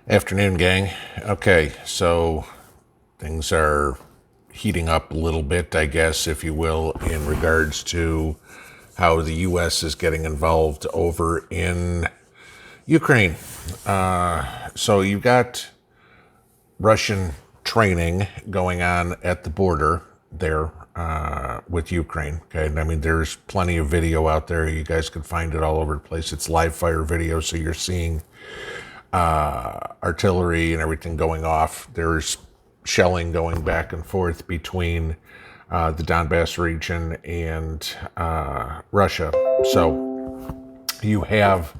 Afternoon, gang. Okay, so things are heating up a little bit, I guess, if you will, in regards to how the U.S. is getting involved over in Ukraine. So you've got Russian training going on at the border there with Ukraine. Okay, and I mean, there's plenty of video out there. You guys can find it all over the place. It's live fire video, so you're seeing artillery and everything going off. There's shelling going back and forth between the Donbass region and Russia. So you have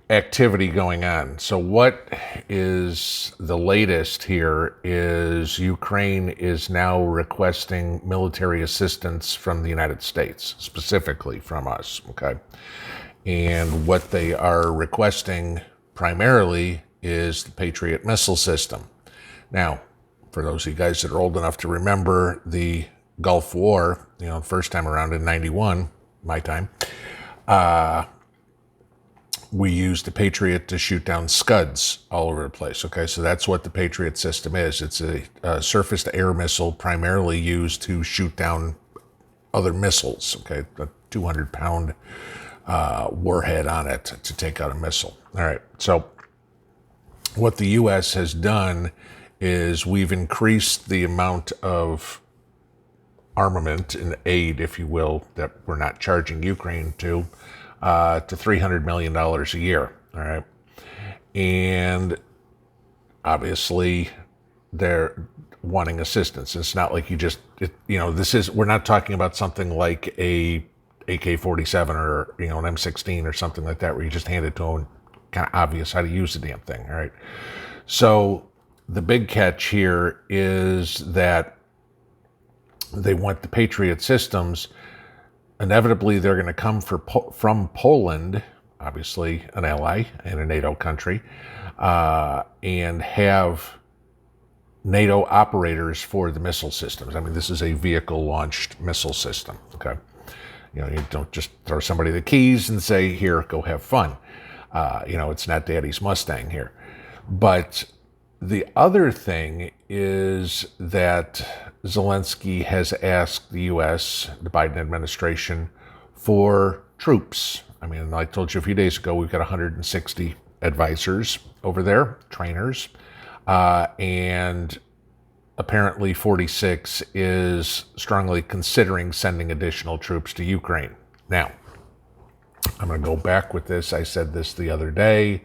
activity going on. So what is the latest here is Ukraine is now requesting military assistance from the United States, specifically from us, okay? And what they are requesting primarily is the Patriot missile system. Now, for those of you guys that are old enough to remember the Gulf War, the first time around in 91, my time, we used the Patriot to shoot down Scuds all over the place. Okay, so that's what the Patriot system is. It's a surface-to-air missile primarily used to shoot down other missiles. Okay, a 200-pound warhead on it to take out a missile. All right, so what the U.S. has done is we've increased the amount of armament and aid, if you will, that we're not charging Ukraine to $300 million a year. All right. And obviously they're wanting assistance. It's not like you just, we're not talking about something like a AK-47 or, an M16 or something like that, where you just hand it to them, kind of obvious how to use the damn thing. All right. So the big catch here is that they want the Patriot systems. Inevitably, they're going to come from Poland, obviously an ally and a NATO country, and have NATO operators for the missile systems. I mean, this is a vehicle-launched missile system, okay? You don't just throw somebody the keys and say, here, go have fun. It's not Daddy's Mustang here. But the other thing is that Zelensky has asked the U.S., the Biden administration, for troops. I mean, like I told you a few days ago, we've got 160 advisors over there, trainers, and apparently 46 is strongly considering sending additional troops to Ukraine. Now, I'm going to go back with this. I said this the other day.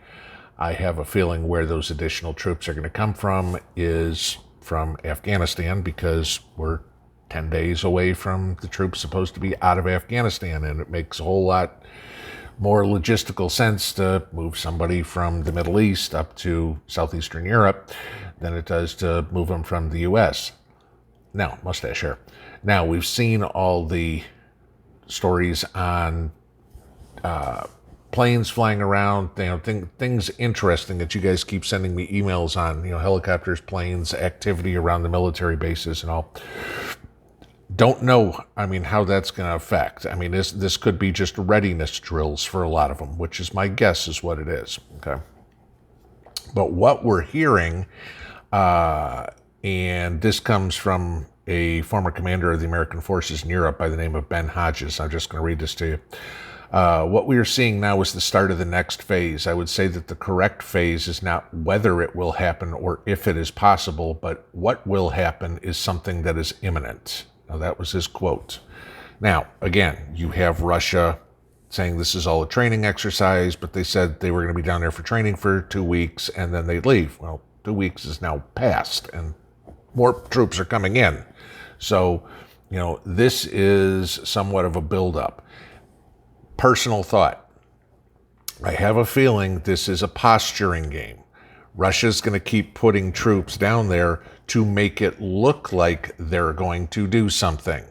I have a feeling where those additional troops are going to come from is from Afghanistan, because we're 10 days away from the troops supposed to be out of Afghanistan, and it makes a whole lot more logistical sense to move somebody from the Middle East up to Southeastern Europe than it does to move them from the U.S. Now, mustache hair. Now, we've seen all the stories on planes flying around, things interesting that you guys keep sending me emails on, helicopters, planes, activity around the military bases and all. Don't know, how that's going to affect. This could be just readiness drills for a lot of them, which is my guess is what it is, okay? But what we're hearing, and this comes from a former commander of the American forces in Europe by the name of Ben Hodges. I'm just going to read this to you. What we are seeing now is the start of the next phase. I would say that the correct phase is not whether it will happen or if it is possible, but what will happen is something that is imminent. Now, that was his quote. Now, again, you have Russia saying this is all a training exercise, but they said they were going to be down there for training for 2 weeks and then they'd leave. Well, 2 weeks is now passed and more troops are coming in. So, this is somewhat of a buildup. Personal thought. I have a feeling this is a posturing game. Russia's going to keep putting troops down there to make it look like they're going to do something.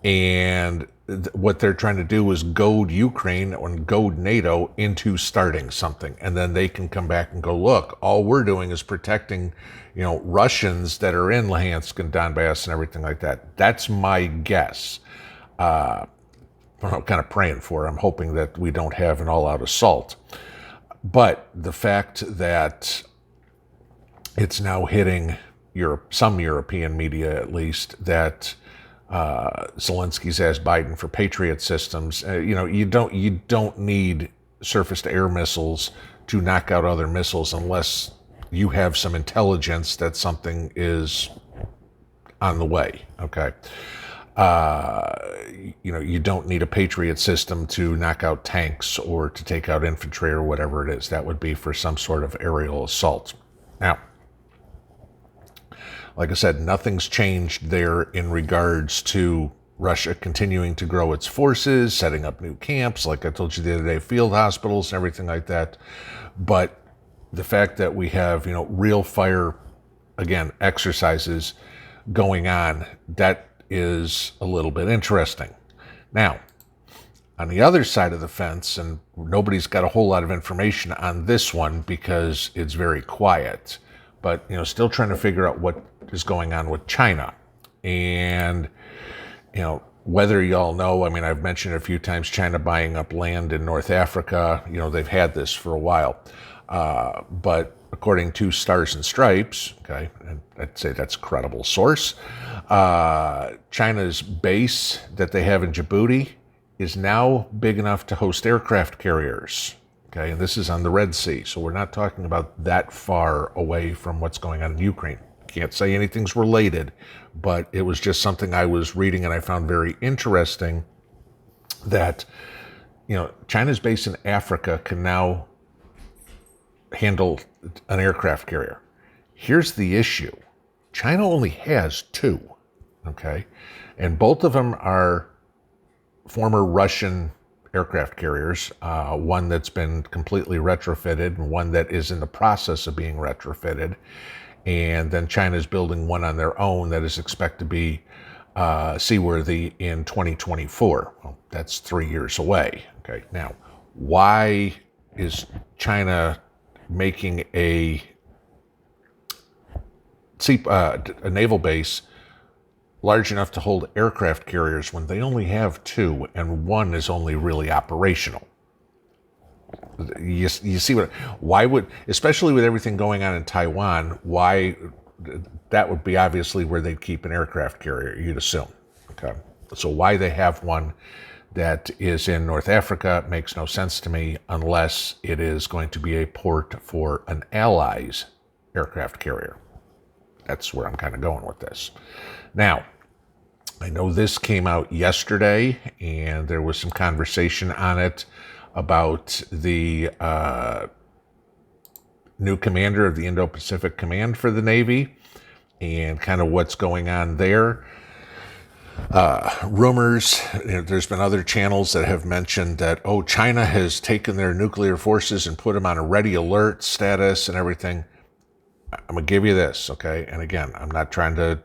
And what they're trying to do is goad Ukraine and goad NATO into starting something. And then they can come back and go, look, all we're doing is protecting, Russians that are in Luhansk and Donbass and everything like that. That's my guess. I'm kind of praying for. I'm hoping that we don't have an all-out assault. But the fact that it's now hitting some European media, at least, that Zelensky's asked Biden for Patriot systems. You don't need surface-to-air missiles to knock out other missiles unless you have some intelligence that something is on the way. Okay. You don't need a Patriot system to knock out tanks or to take out infantry or whatever it is. That would be for some sort of aerial assault. Now, like I said, nothing's changed there in regards to Russia continuing to grow its forces, setting up new camps, like I told you the other day, field hospitals and everything like that. But the fact that we have, real fire, again, exercises going on, that is a little bit interesting. Now, on the other side of the fence, and nobody's got a whole lot of information on this one because it's very quiet, but, still trying to figure out what is going on with China. And, whether y'all know, I've mentioned a few times China buying up land in North Africa. They've had this for a while. But according to Stars and Stripes, okay, and I'd say that's a credible source, China's base that they have in Djibouti is now big enough to host aircraft carriers. Okay, and this is on the Red Sea, so we're not talking about that far away from what's going on in Ukraine. Can't say anything's related, but it was just something I was reading and I found very interesting that, China's base in Africa can now handle an aircraft carrier. Here's the issue. China only has two, okay? And both of them are former Russian aircraft carriers, one that's been completely retrofitted and one that is in the process of being retrofitted. And then China's building one on their own that is expected to be seaworthy in 2024. Well, that's 3 years away. Okay, now, why is China making a naval base large enough to hold aircraft carriers when they only have two and one is only really operational? You see why would, especially with everything going on in Taiwan, why that would be obviously where they'd keep an aircraft carrier, you'd assume. Okay, so why they have one that is in North Africa makes no sense to me unless it is going to be a port for an ally's aircraft carrier. That's where I'm kind of going with this. Now, I know this came out yesterday and there was some conversation on it about the new commander of the Indo-Pacific Command for the Navy and kind of what's going on there. Rumors, there's been other channels that have mentioned that, China has taken their nuclear forces and put them on a ready alert status and everything. I'm going to give you this, okay? And again, I'm not trying to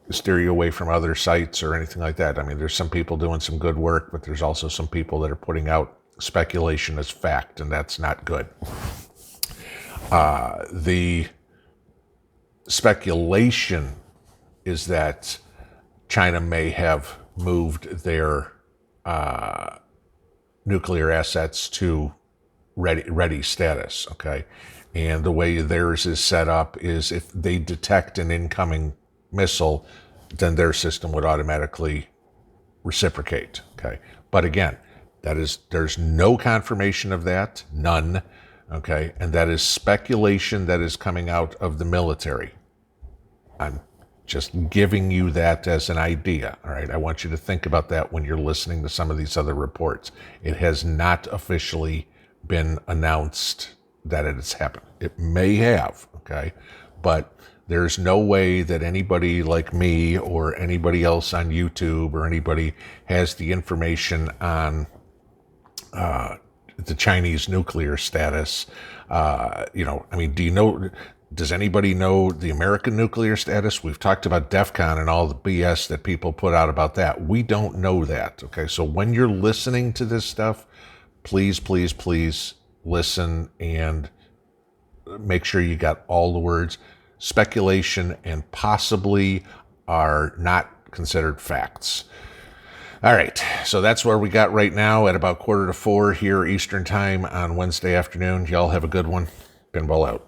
steer you away from other sites or anything like that. There's some people doing some good work, but there's also some people that are putting out speculation as fact, and that's not good. The speculation is that China may have moved their nuclear assets to ready status, okay? And the way theirs is set up is if they detect an incoming missile, then their system would automatically reciprocate, okay? But again, there's no confirmation of that, none, okay? And that is speculation that is coming out of the military. I'm just giving you that as an idea, all right? I want you to think about that when you're listening to some of these other reports. It has not officially been announced that it has happened. It may have, okay? But there's no way that anybody like me or anybody else on YouTube or anybody has the information on the Chinese nuclear status. Does anybody know the American nuclear status? We've talked about DEFCON and all the BS that people put out about that. We don't know that, okay? So when you're listening to this stuff, please, please, please listen and make sure you got all the words. Speculation and possibly are not considered facts. All right, so that's where we got right now at about 3:45 here Eastern time on Wednesday afternoon. Y'all have a good one. Pinball out.